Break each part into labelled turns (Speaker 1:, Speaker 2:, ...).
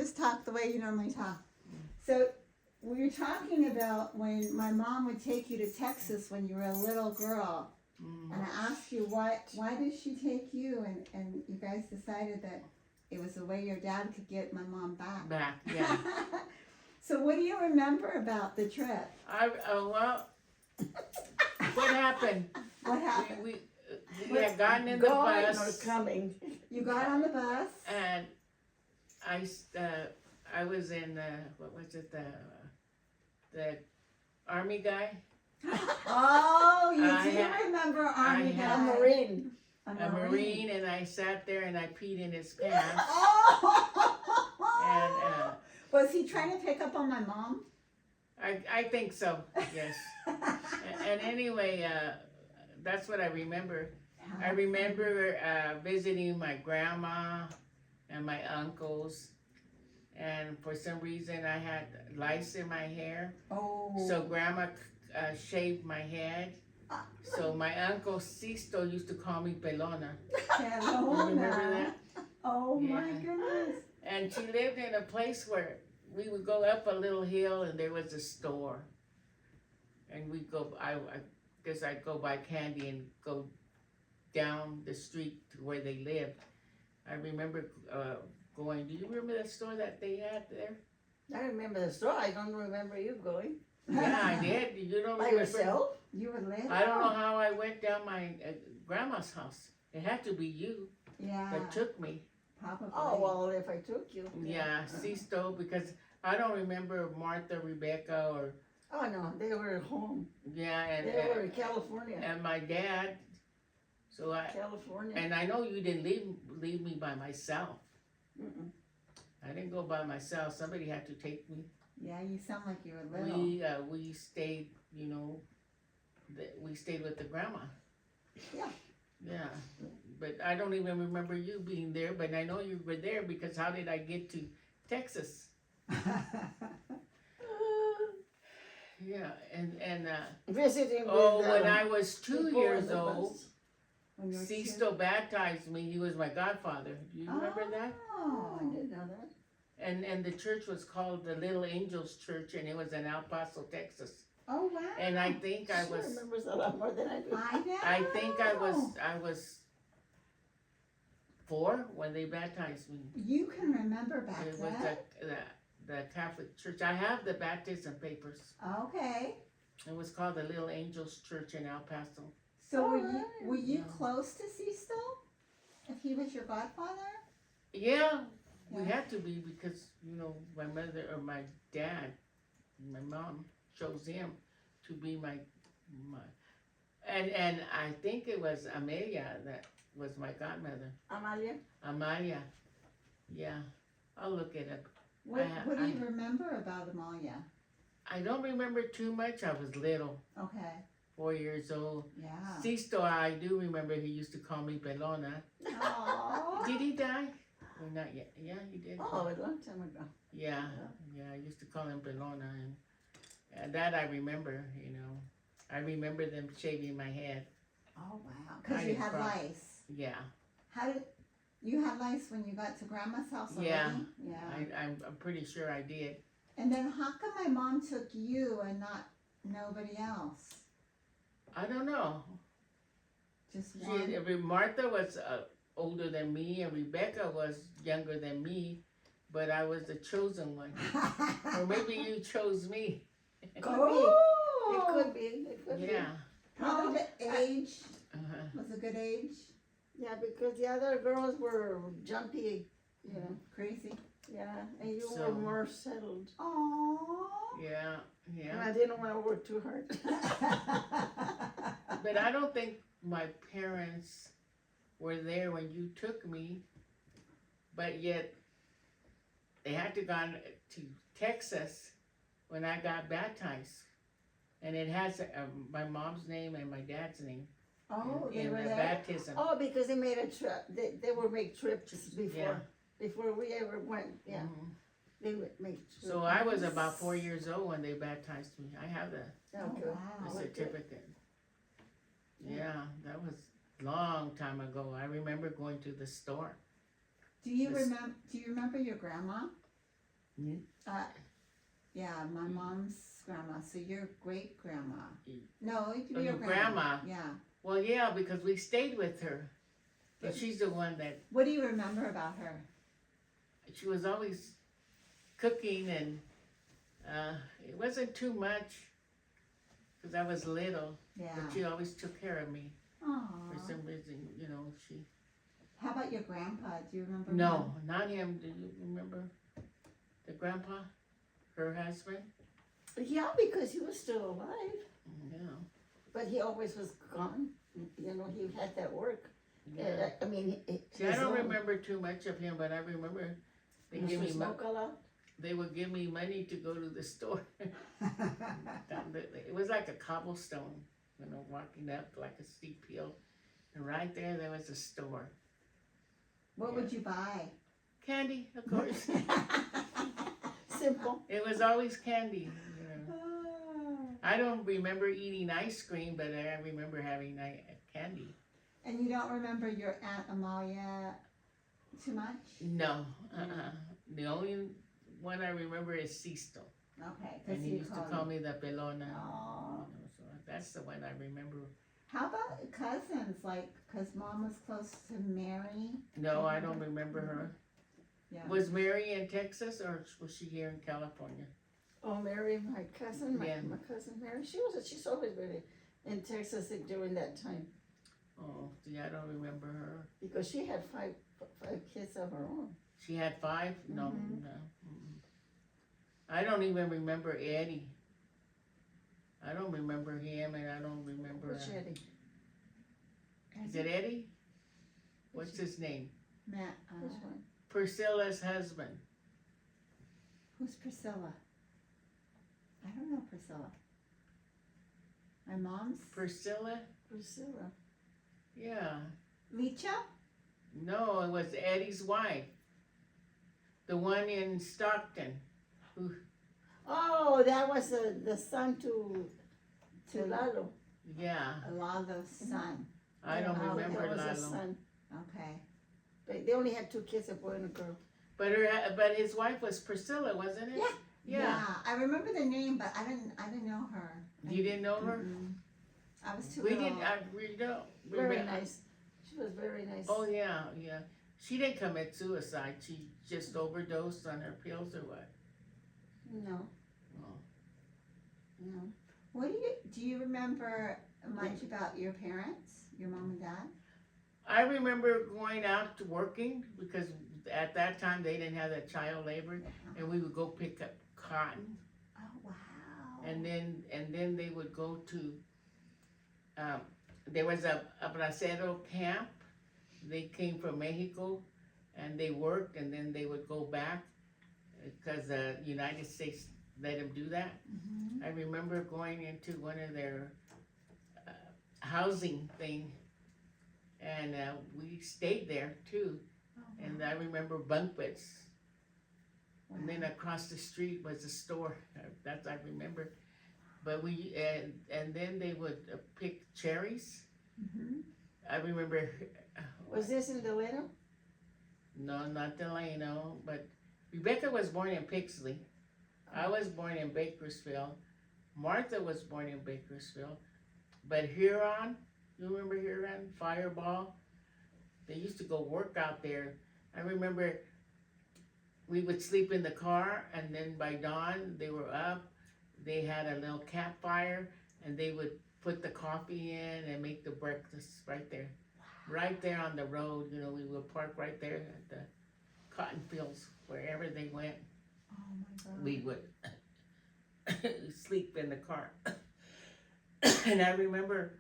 Speaker 1: just talk the way you normally talk. So we were talking about when my mom would take you to Texas when you were a little girl. And I asked you why did she take you, and you guys decided that it was the way your dad could get my mom back.
Speaker 2: Yeah.
Speaker 1: So what do you remember about the trip?
Speaker 2: Well, what happened?
Speaker 1: What happened?
Speaker 2: We had gotten in the bus.
Speaker 3: Or coming.
Speaker 1: You got on the bus.
Speaker 2: And I was in what was it, the army guy.
Speaker 1: Oh, you
Speaker 2: I
Speaker 1: do
Speaker 2: had-
Speaker 1: remember Army
Speaker 2: had-
Speaker 1: guy.
Speaker 3: A Marine.
Speaker 2: A Marine, and I sat there and I peed in his pants.
Speaker 1: Oh!
Speaker 2: And
Speaker 1: Was he trying to pick up on my mom?
Speaker 2: I think so, yes. And anyway, that's what I remember. I remember visiting my grandma and my uncles, and for some reason I had lice in my hair.
Speaker 1: Oh.
Speaker 2: So grandma shaved my head. So my uncle Sisto used to call me Pelona.
Speaker 1: Pelona.
Speaker 2: Remember that?
Speaker 1: Oh my
Speaker 2: Yeah.
Speaker 1: goodness.
Speaker 2: And she lived in a place where we would go up a little hill and there was a store. And we'd go, I guess I'd go buy candy and go down the street to where they lived. I remember going, do you remember the store that they had there?
Speaker 3: I remember the store. I don't remember you going.
Speaker 2: Yeah, I did. You don't
Speaker 3: By
Speaker 2: remember?
Speaker 3: yourself?
Speaker 1: You were little.
Speaker 2: I don't know how I went down my grandma's house. It had to be you
Speaker 1: Yeah.
Speaker 2: that took me.
Speaker 1: Probably.
Speaker 3: Oh, well, if I took you.
Speaker 2: Yeah, Sisto, because I don't remember Martha, Rebecca, or
Speaker 3: Oh, no, they were home.
Speaker 2: yeah,
Speaker 3: They were in California.
Speaker 2: and my dad. So
Speaker 3: California.
Speaker 2: and I know you didn't leave me by myself.
Speaker 3: Mm-mm.
Speaker 2: I didn't go by myself. Somebody had to take me.
Speaker 1: Yeah, you sound like you were little.
Speaker 2: We stayed, you know, we stayed with the grandma.
Speaker 3: Yeah.
Speaker 2: Yeah, but I don't even remember you being there. But I know you were there because how did I get to Texas? Yeah, and
Speaker 3: Visiting
Speaker 2: oh,
Speaker 3: with
Speaker 2: when I was 2
Speaker 3: people
Speaker 2: years
Speaker 3: on the
Speaker 2: old,
Speaker 3: bus.
Speaker 1: When you were
Speaker 2: Sisto baptized me. He was my godfather. Do you remember that?
Speaker 3: Oh, I
Speaker 1: Oh.
Speaker 3: didn't know that.
Speaker 2: And the church was called the Little Angels Church, and it was in El Paso, Texas.
Speaker 1: Oh wow.
Speaker 2: And I think I
Speaker 3: She
Speaker 2: was,
Speaker 3: remembers a lot more than I do.
Speaker 1: I know.
Speaker 2: I think I was 4 when they baptized me.
Speaker 1: You can remember back
Speaker 2: It was
Speaker 1: then.
Speaker 2: the Catholic Church. I have the baptism papers.
Speaker 1: Okay.
Speaker 2: It was called the Little Angels Church in El Paso.
Speaker 1: So were
Speaker 3: Alright.
Speaker 1: you
Speaker 2: Yeah.
Speaker 1: close to Sisto? If he was your godfather?
Speaker 2: Yeah, we
Speaker 1: Yeah.
Speaker 2: had to be because, you know, my mother or my dad, my mom chose him to be my and I think it was Amelia that was my godmother.
Speaker 3: Amalia?
Speaker 2: Amalia. Yeah. I'll look it up.
Speaker 1: What do you remember about Amalia?
Speaker 2: I don't remember too much. I was little,
Speaker 1: Okay.
Speaker 2: 4 years old.
Speaker 1: Yeah.
Speaker 2: Sisto, I do remember he used to call me Pelona.
Speaker 1: Aww.
Speaker 2: Did he die? Or not yet? Yeah, he did.
Speaker 3: Oh, a long time ago.
Speaker 2: Yeah, yeah, I used to call him Pelona, and that I remember, you know. I remember them shaving my head.
Speaker 1: Oh wow. Because
Speaker 2: I
Speaker 1: you
Speaker 2: didn't
Speaker 1: had
Speaker 2: cry.
Speaker 1: lice.
Speaker 2: Yeah,
Speaker 1: How did you had lice when you got to grandma's house already?
Speaker 2: Yeah.
Speaker 1: Yeah.
Speaker 2: I'm pretty sure I did.
Speaker 1: And then how come my mom took you and not nobody else?
Speaker 2: I don't know.
Speaker 1: Just one.
Speaker 2: Martha was older than me, and Rebecca was younger than me, but I was the chosen one. Or maybe you chose me.
Speaker 3: Could
Speaker 1: Oh.
Speaker 3: be. It could be. It could
Speaker 2: Yeah.
Speaker 1: How did the age?
Speaker 2: Uh-huh.
Speaker 1: Was a good age?
Speaker 3: be. Yeah, because the other girls were jumpy. You know.
Speaker 1: Crazy.
Speaker 3: Yeah, and you
Speaker 2: So-
Speaker 3: were more settled.
Speaker 1: Aww.
Speaker 2: Yeah,
Speaker 3: And
Speaker 2: yeah.
Speaker 3: I didn't want to work too hard.
Speaker 2: But I don't think my parents were there when you took me, but yet they had to go to Texas when I got baptized. And it has my mom's name and my dad's name
Speaker 1: Oh, they
Speaker 2: in
Speaker 1: were
Speaker 2: the
Speaker 1: there?
Speaker 2: baptism.
Speaker 3: Oh, because they made a trip. They would make trips before.
Speaker 2: Yeah.
Speaker 3: Before we ever went. Yeah,
Speaker 2: Mhm.
Speaker 3: they would make trips.
Speaker 2: So I was about 4 years old when they baptized me. I have the
Speaker 1: Oh,
Speaker 3: Okay.
Speaker 1: wow.
Speaker 2: certificate. Yeah, that was a long time ago. I remember going to the store.
Speaker 1: Do you
Speaker 2: This-
Speaker 1: remember your grandma?
Speaker 2: Mm.
Speaker 1: Yeah, my mom's grandma. So your great grandma.
Speaker 2: Mm.
Speaker 1: No, it could
Speaker 2: Oh,
Speaker 1: be your
Speaker 2: your
Speaker 1: grandma.
Speaker 2: grandma.
Speaker 1: Yeah.
Speaker 2: Well, yeah, because we stayed with her. And she's the one that,
Speaker 1: What do you remember about her?
Speaker 2: she was always cooking and it wasn't too much because I was little,
Speaker 1: Yeah.
Speaker 2: but she always took care of me.
Speaker 1: Aww.
Speaker 2: For some reason, you know, she.
Speaker 1: How about your grandpa? Do you remember?
Speaker 2: No, not him. Do you remember the grandpa? Her husband?
Speaker 3: Yeah, because he was still alive,
Speaker 2: Yeah.
Speaker 3: but he always was gone. You know, he had that work.
Speaker 2: Yeah.
Speaker 3: I mean,
Speaker 2: See, I don't remember too much of him, but I remember they
Speaker 3: He
Speaker 2: give
Speaker 3: used to
Speaker 2: me
Speaker 3: smoke a lot.
Speaker 2: they would give me money to go to the store. It was like a cobblestone, you know, walking up like a steep hill, and right there was a store.
Speaker 1: What would you buy?
Speaker 2: Candy, of course.
Speaker 3: Simple.
Speaker 2: It was always candy. You know. I don't remember eating ice cream, but I remember having candy.
Speaker 1: And you don't remember your Aunt Amalia too much?
Speaker 2: No, The only one I remember is Sisto.
Speaker 1: Okay,
Speaker 2: And
Speaker 1: because
Speaker 2: he used to call
Speaker 1: you.
Speaker 2: me the pelona.
Speaker 1: Aw.
Speaker 2: You know, so that's the one I remember.
Speaker 1: How about cousins? Like, because mom was close to Mary.
Speaker 2: No, I don't remember her.
Speaker 1: Yeah.
Speaker 2: Was Mary in Texas or was she here in California?
Speaker 3: Oh, Mary, my cousin,
Speaker 2: Yeah.
Speaker 3: my cousin Mary, she's always been in Texas during that time
Speaker 2: Oh, see, I don't remember her.
Speaker 3: because she had five kids of her own.
Speaker 2: She had 5? No,
Speaker 3: Mhm.
Speaker 2: no. Mm-mm. I don't even remember Eddie. I don't remember him, and I don't remember.
Speaker 3: Which Eddie?
Speaker 2: Is it Eddie? What's his name?
Speaker 1: Matt,
Speaker 3: Which one?
Speaker 2: Priscilla's husband.
Speaker 1: who's Priscilla? I don't know Priscilla. My mom's?
Speaker 2: Priscilla?
Speaker 3: Priscilla.
Speaker 2: Yeah.
Speaker 1: Licha?
Speaker 2: No, it was Eddie's wife. The one in Stockton.
Speaker 3: Oh, that was the son to Lalo.
Speaker 2: Yeah.
Speaker 1: Lalo's son.
Speaker 2: I don't
Speaker 3: Oh,
Speaker 2: remember
Speaker 3: that was a
Speaker 2: Lalo.
Speaker 3: son.
Speaker 1: Okay.
Speaker 3: They only had 2 kids, a boy and a girl.
Speaker 2: But his wife was Priscilla, wasn't it? Yeah.
Speaker 1: I remember the name, but I didn't know her.
Speaker 2: You didn't know her?
Speaker 1: Mm-mm. I was too
Speaker 2: We
Speaker 1: little.
Speaker 2: didn't. We don't.
Speaker 3: Very
Speaker 2: remember-
Speaker 3: nice. She was very nice.
Speaker 2: Oh yeah, yeah. She didn't commit suicide. She just overdosed on her pills or what?
Speaker 3: No.
Speaker 2: Oh.
Speaker 1: No. What do you remember much about your parents, your mom and dad?
Speaker 2: I remember going out to working because at that time they didn't have that child labor, and we would go pick up cotton,
Speaker 1: Oh wow.
Speaker 2: and then they would go to. There was a bracero camp. They came from Mexico, and they worked, and then they would go back because the United States let them do that.
Speaker 1: Mm-hmm.
Speaker 2: I remember going into one of their housing thing, and we stayed there too. And I remember bunk beds. And then across the street was a store. That's I remember. But we and then they would pick cherries.
Speaker 1: Mm-hmm.
Speaker 2: I remember.
Speaker 3: Was this in Delano?
Speaker 2: No, not Delano, but Rebecca was born in Pixley. I was born in Bakersfield. Martha was born in Bakersfield. But Huron, you remember Huron? Fireball? They used to go work out there. I remember we would sleep in the car, and then by dawn they were up. They had a little campfire, and they would put the coffee in and make the breakfast right there. Right there on the road, you know, we would park right there at the cotton fields, wherever they went.
Speaker 1: Oh my god.
Speaker 2: We would sleep in the car. And I remember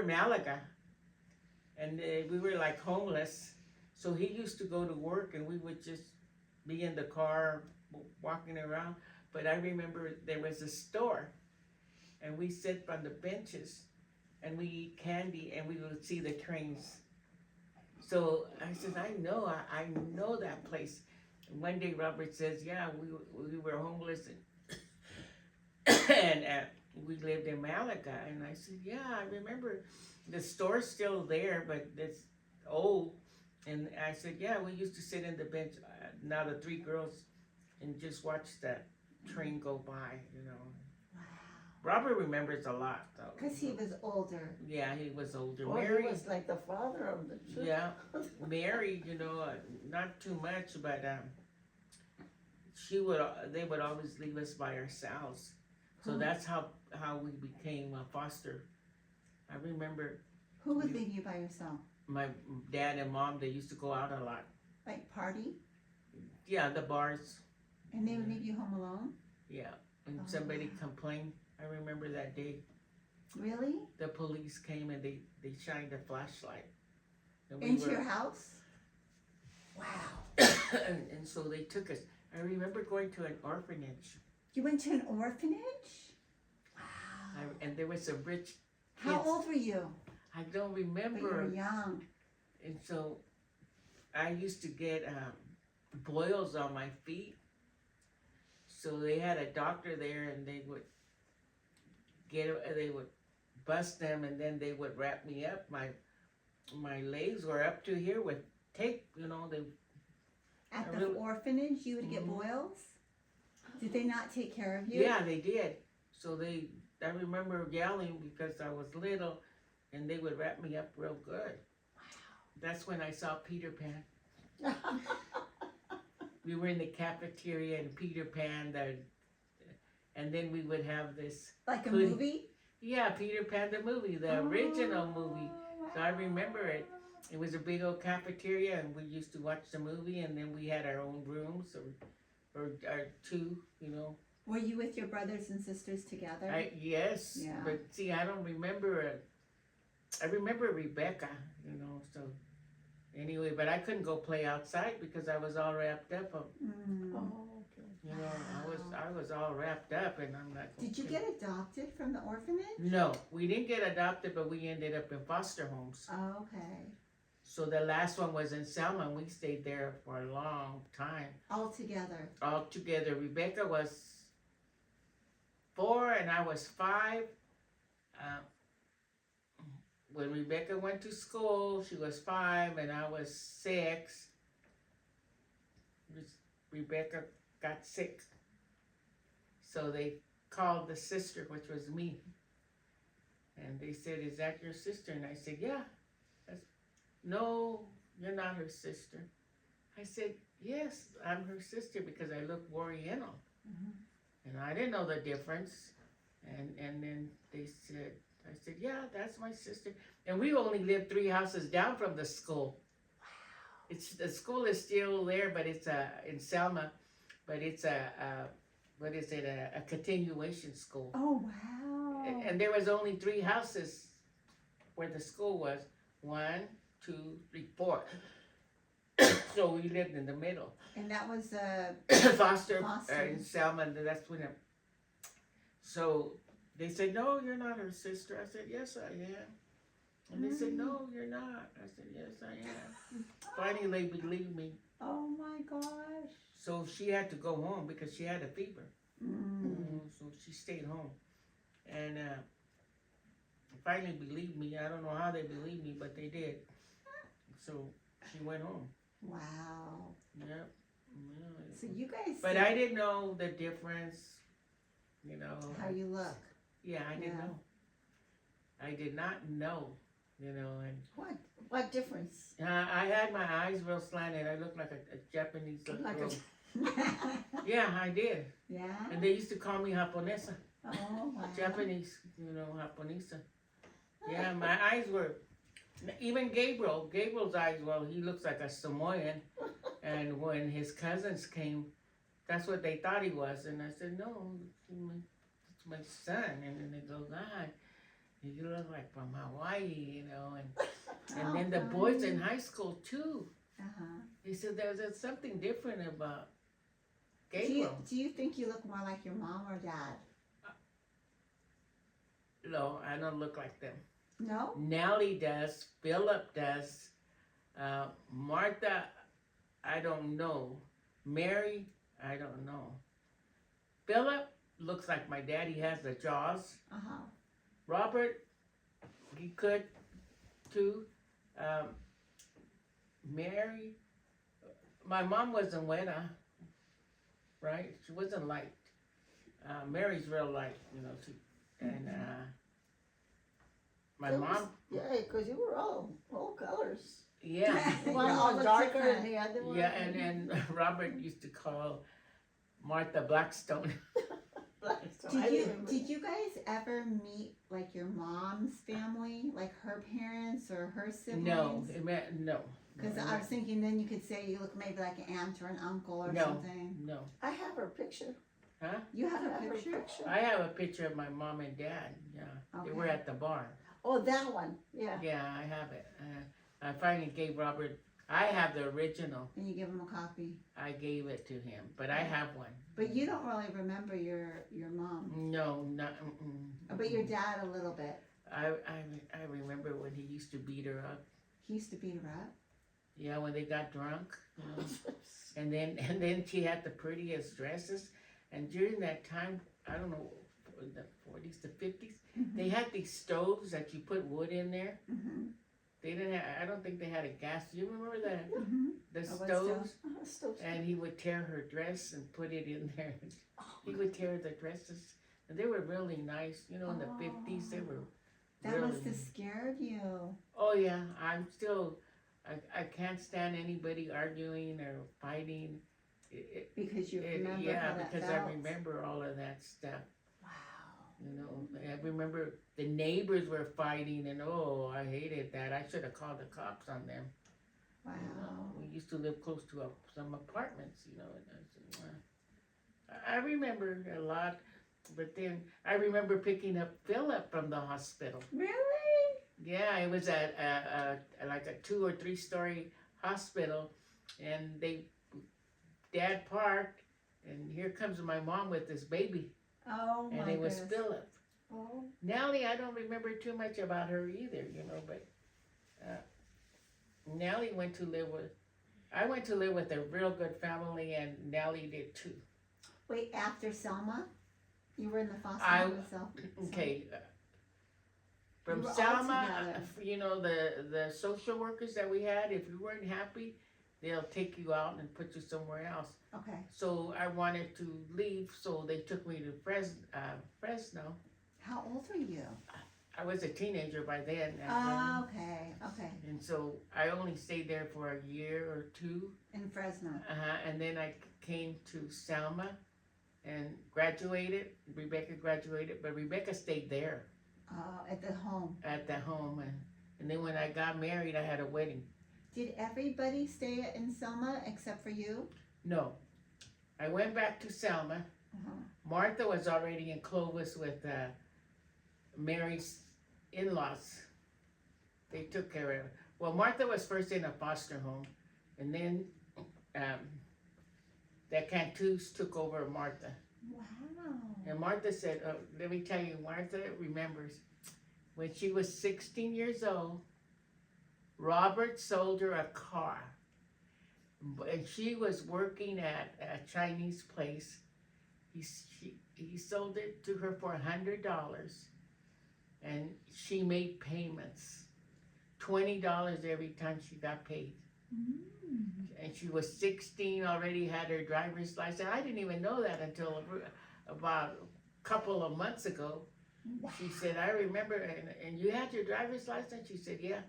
Speaker 2: Malaga, and we were like homeless, so he used to go to work, and we would just be in the car walking around. But I remember there was a store, and we sit on the benches, and we eat candy, and we would see the trains. So I said, I know that place. And one day Robert says, yeah, we were homeless, and we lived in Malaga. And I said, yeah, I remember the store's still there, but it's old. And I said, yeah, we used to sit in the bench, now the three girls, and just watch that train go by, you know.
Speaker 1: Wow.
Speaker 2: Robert remembers a lot, though.
Speaker 1: Because he was older.
Speaker 2: Yeah, he was older.
Speaker 3: Well,
Speaker 2: Mary,
Speaker 3: he was like the father of the church.
Speaker 2: yeah, Mary, you know, not too much, but they would always leave us by ourselves. So
Speaker 1: Who-
Speaker 2: that's how we became a foster. I remember
Speaker 1: Who would leave you by yourself?
Speaker 2: my dad and mom, they used to go out a lot.
Speaker 1: Like party?
Speaker 2: Yeah, the bars.
Speaker 1: And they would leave you home alone?
Speaker 2: Yeah, and
Speaker 1: Oh,
Speaker 2: somebody
Speaker 1: wow.
Speaker 2: complained. I remember that day.
Speaker 1: Really?
Speaker 2: The police came and they shined a flashlight. And
Speaker 1: Into your house? Wow.
Speaker 2: and so they took us. I remember going to an orphanage.
Speaker 1: You went to an orphanage? Wow.
Speaker 2: And there was a rich
Speaker 1: How
Speaker 2: kids.
Speaker 1: old were you?
Speaker 2: I don't
Speaker 1: But you
Speaker 2: remember.
Speaker 1: were young.
Speaker 2: And so I used to get boils on my feet. So they had a doctor there, and they would bust them, and then they would wrap me up. My legs were up to here with tape, you know.
Speaker 1: At
Speaker 2: I
Speaker 1: the
Speaker 2: really-
Speaker 1: orphanage, you would get
Speaker 2: Mhm.
Speaker 1: boils? Did they not take care of you?
Speaker 2: Yeah, they did. So I remember yelling because I was little, and they would wrap me up real good. That's when I saw Peter Pan. We were in the cafeteria and Peter Pan, and then we would have this.
Speaker 1: Like a
Speaker 2: Hoodie.
Speaker 1: movie?
Speaker 2: Yeah, Peter Pan the movie, the original movie.
Speaker 1: Oh,
Speaker 2: So I
Speaker 1: wow.
Speaker 2: remember it. It was a big old cafeteria, and we used to watch the movie, and then we had our own rooms or two, you know.
Speaker 1: Were you with your brothers and sisters together?
Speaker 2: Yes,
Speaker 1: Yeah.
Speaker 2: but see, I don't remember it. I remember Rebecca, you know. So anyway, but I couldn't go play outside because I was all wrapped up.
Speaker 1: Mm.
Speaker 3: Oh, okay.
Speaker 2: You know, I was all wrapped up, and I'm like.
Speaker 1: Did you
Speaker 2: okay.
Speaker 1: get adopted from the orphanage?
Speaker 2: No, we didn't get adopted, but we ended up in foster homes.
Speaker 1: Oh, okay.
Speaker 2: So the last one was in Selma, and we stayed there for a long time.
Speaker 1: All together.
Speaker 2: All together, Rebecca was 4 and I was 5. When Rebecca went to school, she was 5 and I was 6. Rebecca got sick. So they called the sister, which was me. And they said, "Is that your sister?" And I said, "Yeah." "No, you're not her sister." I said, "Yes, I'm her sister because I look Oriental."
Speaker 1: Mhm.
Speaker 2: And I didn't know the difference. And then I said, "Yeah, that's my sister." And we only lived 3 houses down from the school. The school is still there, but it's in Selma, but it's a continuation school.
Speaker 1: Oh, wow.
Speaker 2: And there was only 3 houses where the school was. 1, 2, 3, 4. So we lived in the middle.
Speaker 1: And that was
Speaker 2: Foster
Speaker 1: Foster.
Speaker 2: in Selma, and that's when so they said, "No, you're not her sister." I said, "Yes, I am." And they said, "No, you're not." I said, "Yes, I am." Finally, they believed me.
Speaker 1: Oh my gosh.
Speaker 2: So she had to go home because she had a fever.
Speaker 1: Mm.
Speaker 2: So she stayed home. And finally believed me. I don't know how they believed me, but they did. So she went home.
Speaker 1: Wow.
Speaker 2: Yep.
Speaker 1: So you guys
Speaker 2: But
Speaker 1: see
Speaker 2: I didn't know the difference, you know.
Speaker 1: how you look.
Speaker 2: Yeah, I didn't
Speaker 1: Yeah.
Speaker 2: know. I did not know, you know, and
Speaker 3: What difference?
Speaker 2: I had my eyes real slanted. I looked like a Japanese little
Speaker 3: Like a-
Speaker 2: girl. Yeah, I did.
Speaker 1: Yeah?
Speaker 2: And they used to call me Japonesa.
Speaker 1: Oh, wow.
Speaker 2: Japanese, you know, Japonesa. Yeah, my eyes were, even Gabriel's eyes, well, he looks like a Samoan. And when his cousins came, that's what they thought he was. And I said, "No, it's my son." And then they go, "God, you look like from Hawaii, you know." And then the boys in high school too.
Speaker 1: Uh-huh.
Speaker 2: They said there's something different about
Speaker 1: Do you,
Speaker 2: Gabriel.
Speaker 1: do you think you look more like your mom or dad?
Speaker 2: No, I don't look like them.
Speaker 1: No?
Speaker 2: Nellie does. Philip does. Martha, I don't know. Mary, I don't know. Philip looks like my dad. He has the jaws.
Speaker 1: Uh-huh.
Speaker 2: Robert, he could too. Mary, my mom wasn't buena, right? She wasn't liked. Mary's real light, you know. And my
Speaker 3: It was-
Speaker 2: mom,
Speaker 3: Yeah, because you were all colors.
Speaker 2: yeah,
Speaker 3: One
Speaker 1: all
Speaker 3: was
Speaker 1: look
Speaker 3: darker
Speaker 1: different.
Speaker 3: than the other one.
Speaker 2: yeah, and Robert used to call Martha Blackstone.
Speaker 3: So I remember
Speaker 1: Did you guys ever meet like your mom's family, like her parents or her siblings?
Speaker 2: No, it meant no.
Speaker 1: Because
Speaker 2: no,
Speaker 1: I was thinking then you could say you look maybe like an aunt or an uncle or
Speaker 2: No.
Speaker 1: something.
Speaker 2: No,
Speaker 3: I have her picture.
Speaker 1: You have
Speaker 3: I
Speaker 1: a
Speaker 3: have her
Speaker 1: picture?
Speaker 2: I have a picture of my mom and dad. Yeah, they were
Speaker 1: Okay.
Speaker 2: at the bar.
Speaker 3: Oh, that one. Yeah.
Speaker 2: Yeah, I have it. I finally gave Robert. I have the original.
Speaker 1: And you give him a copy.
Speaker 2: I gave it to him, but I have one.
Speaker 1: But you don't really remember your mom.
Speaker 2: No, not.
Speaker 1: But your dad a little bit.
Speaker 2: I remember when he used to beat her up.
Speaker 1: He used to beat her up.
Speaker 2: Yeah, when they got drunk, you know. and then she had the prettiest dresses. And during that time, I don't know, the 40s, the 50s, they had these stoves that you put wood in there.
Speaker 1: Mm-hmm.
Speaker 2: They didn't have. I don't think they had a gas. You remember that?
Speaker 1: Mm-hmm.
Speaker 2: The
Speaker 1: wood
Speaker 2: stoves.
Speaker 3: Still.
Speaker 2: And he would tear her dress and put it in there.
Speaker 3: Oh,
Speaker 2: He would tear the dresses. And they were really nice. You know, in the 50s, they were
Speaker 1: That
Speaker 2: really.
Speaker 1: must have scared you.
Speaker 2: Oh, yeah. I'm still. I can't stand anybody arguing or fighting.
Speaker 1: Because you remember
Speaker 2: yeah,
Speaker 1: how that
Speaker 2: because
Speaker 1: felt.
Speaker 2: I remember all of that stuff.
Speaker 1: Wow.
Speaker 2: You know, I remember the neighbors were fighting, and oh, I hated that. I should have called the cops on them.
Speaker 1: Wow.
Speaker 2: You know, we used to live close to some apartments, you know. And I remember a lot, but then I remember picking up Philip from the hospital.
Speaker 1: Really?
Speaker 2: Yeah, it was at like a 2 or 3 story hospital, and Dad parked, and here comes my mom with this baby,
Speaker 1: Oh my
Speaker 2: and it was
Speaker 1: goodness.
Speaker 2: Philip.
Speaker 3: Oh.
Speaker 2: Nellie, I don't remember too much about her either, you know, but Nellie I went to live with a real good family, and Nellie did too.
Speaker 1: Wait, after Selma? You were in the foster
Speaker 2: I-
Speaker 1: home with Selma?
Speaker 2: Okay. From
Speaker 1: You were all
Speaker 2: Selma,
Speaker 1: together.
Speaker 2: you know, the social workers that we had, if you weren't happy, they'll take you out and put you somewhere else.
Speaker 1: Okay.
Speaker 2: So I wanted to leave, so they took me to Fresno.
Speaker 1: How old were you?
Speaker 2: I was a teenager by then.
Speaker 1: Okay. Okay.
Speaker 2: And so I only stayed there for a year or 2.
Speaker 1: In Fresno.
Speaker 2: And then I came to Selma and graduated. Rebecca graduated, but Rebecca stayed there
Speaker 1: At the home.
Speaker 2: at the home. And then when I got married, I had a wedding.
Speaker 1: Did everybody stay in Selma except for you?
Speaker 2: No. I went back to Selma.
Speaker 1: Uh-huh.
Speaker 2: Martha was already in Clovis with Mary's in-laws. They took care of her. Well, Martha was first in a foster home, and then the Cantus took over Martha.
Speaker 1: Wow.
Speaker 2: And Martha said, let me tell you, Martha remembers, when she was 16 years old, Robert sold her a car. And she was working at a Chinese place. He sold it to her for $100, and she made payments, $20 every time she got paid. And she was 16, already had her driver's license. I didn't even know that until about a couple of months ago.
Speaker 1: Wow.
Speaker 2: She said, I remember, and you had your driver's license? She said, yeah.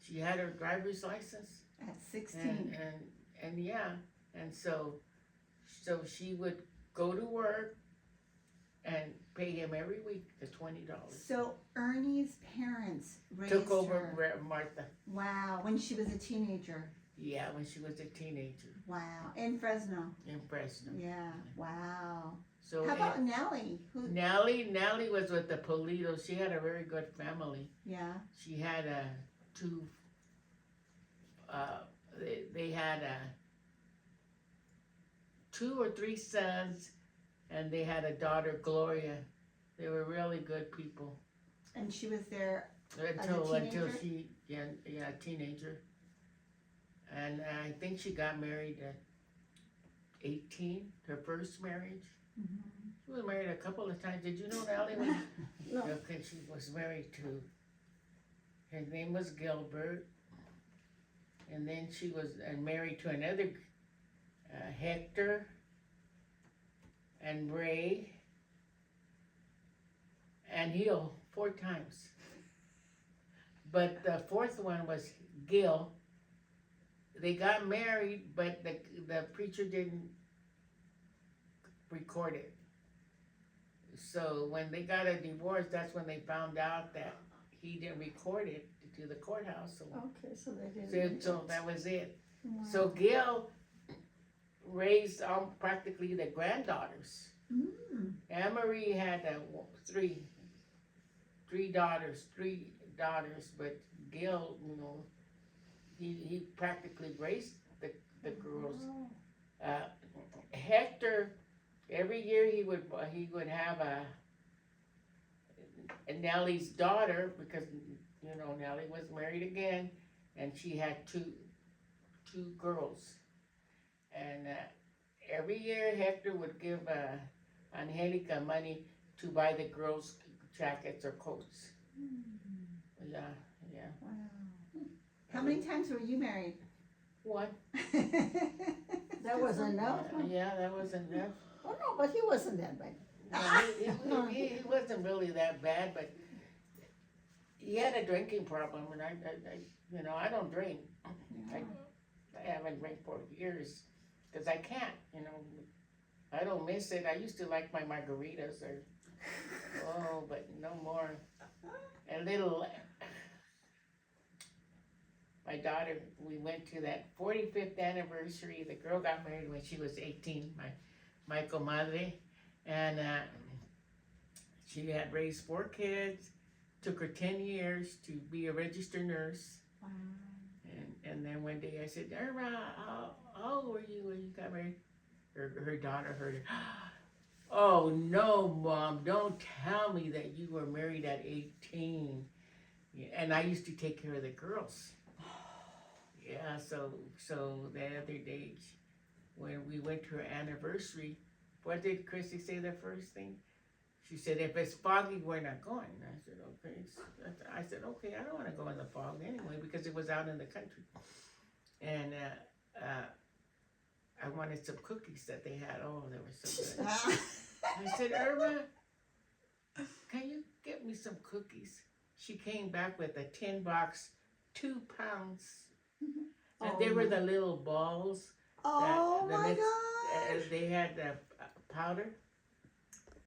Speaker 2: She had her driver's license.
Speaker 1: At 16.
Speaker 2: And yeah, and so she would go to work and pay him every week the $20.
Speaker 1: So Ernie's parents raised
Speaker 2: Took over
Speaker 1: her.
Speaker 2: Martha.
Speaker 1: Wow. When she was a teenager.
Speaker 2: Yeah, when she was a teenager
Speaker 1: Wow. In Fresno.
Speaker 2: in Fresno.
Speaker 1: Yeah. Wow.
Speaker 2: So
Speaker 1: How about Nellie? Who?
Speaker 2: Nellie was with the Politos. She had a very good family.
Speaker 1: Yeah.
Speaker 2: She had 2. They had 2 or 3 sons, and they had a daughter, Gloria. They were really good people.
Speaker 1: And she was there.
Speaker 2: Until
Speaker 1: teenager?
Speaker 2: she, teenager. And I think she got married at 18, her first marriage. She was married a couple of times. Did you know Nellie was?
Speaker 3: No.
Speaker 2: Okay, she was married to, his name was Gilbert. And then she was married to another Hector and Ray and Hill 4 times. But the 4th one was Gil. They got married, but the preacher didn't record it. So when they got a divorce, that's when they found out that he didn't record it to the courthouse. So,
Speaker 3: Okay, so they didn't.
Speaker 2: so that was it.
Speaker 1: Wow.
Speaker 2: So Gil raised practically the granddaughters. Anne Marie had 3 daughters, but Gil, you know, he practically raised the girls. Hector, every year he would have a Nellie's daughter, because you know Nellie was married again, and she had two girls, and every year Hector would give Angelica money to buy the girls jackets or coats. Yeah.
Speaker 1: Wow. How many times were you married?
Speaker 2: 1.
Speaker 3: That was enough?
Speaker 2: Yeah, that was enough.
Speaker 3: Oh, no, but he wasn't that bad.
Speaker 2: No, he wasn't really that bad, but he had a drinking problem, and I you know, I don't drink. I haven't drank for years, because I can't, you know. I don't miss it. I used to like my margaritas, but no more. My daughter, we went to that 45th anniversary. The girl got married when she was 18, my comadre, and she had raised 4 kids. Took her 10 years to be a registered nurse.
Speaker 1: Wow.
Speaker 2: And then one day I said, Irma, how old were you when you got married? Her daughter heard it. Oh no, Mom, don't tell me that you were married at 18. And I used to take care of the girls. Yeah, so the other day when we went to her anniversary, what did Chrissy say the first thing? She said, if it's foggy, we're not going. I said, okay. I said, okay, I don't want to go in the fog anyway, because it was out in the country. And I wanted some cookies that they had. Oh, they were so good. I said, Irma, can you get me some cookies? She came back with a tin box, 2 pounds. And they were the little balls.
Speaker 1: Oh
Speaker 2: that
Speaker 1: my
Speaker 2: mix-
Speaker 1: gosh.
Speaker 2: They had the powder.